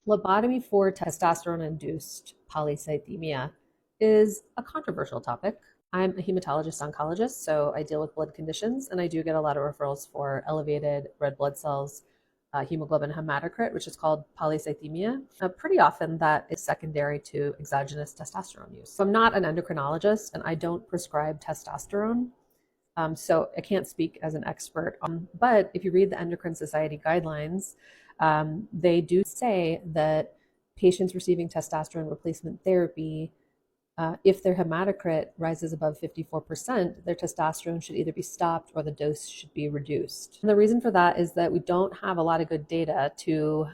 Phlebotomy for testosterone-induced polycythemia is a controversial topic. I'm a hematologist oncologist, so I deal with blood conditions, and I do get a lot of referrals for elevated red blood cells, hemoglobin hematocrit, which is called polycythemia. Pretty often that is secondary to exogenous testosterone use. So I'm not an endocrinologist, and I don't prescribe testosterone. So I can't speak as an expert on, but if you read the Endocrine Society guidelines, they do say that patients receiving testosterone replacement therapy, if their hematocrit rises above 54%, their testosterone should either be stopped or the dose should be reduced. And the reason for that is that we don't have a lot of good data to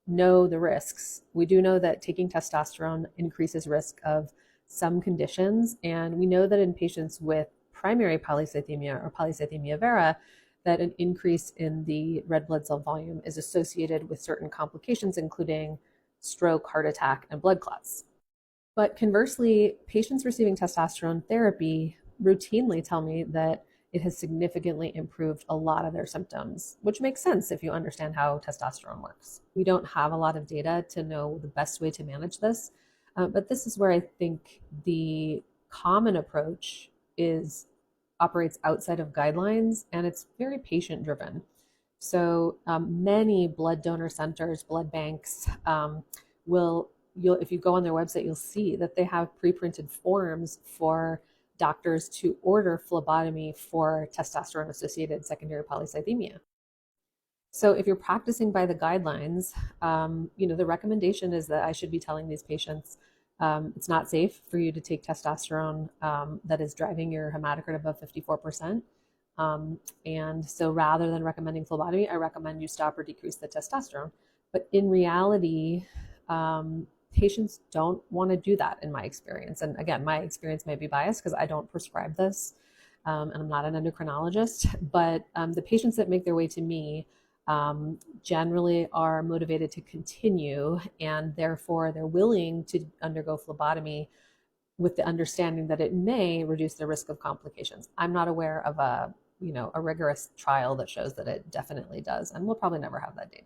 know the risks. We do know that taking testosterone increases risk of some conditions, and we know that in patients with primary polycythemia or polycythemia vera, that an increase in the red blood cell volume is associated with certain complications, including stroke, heart attack, and blood clots. But conversely, patients receiving testosterone therapy routinely tell me that it has significantly improved a lot of their symptoms, which makes sense if you understand how testosterone works. We don't have a lot of data to know the best way to manage this, but this is where I think the common approach operates outside of guidelines, and it's very patient driven. So many blood donor centers, blood banks if you go on their website, you'll see that they have pre-printed forms for doctors to order phlebotomy for testosterone-associated secondary polycythemia. So if you're practicing by the guidelines, the recommendation is that I should be telling these patients it's not safe for you to take testosterone that is driving your hematocrit above 54%. And so rather than recommending phlebotomy, I recommend you stop or decrease the testosterone. But in reality, patients don't want to do that in my experience. And again, my experience may be biased because I don't prescribe this and I'm not an endocrinologist, but the patients that make their way to me generally are motivated to continue, and therefore they're willing to undergo phlebotomy with the understanding that it may reduce the risk of complications. I'm not aware of a rigorous trial that shows that it definitely does, and we'll probably never have that data.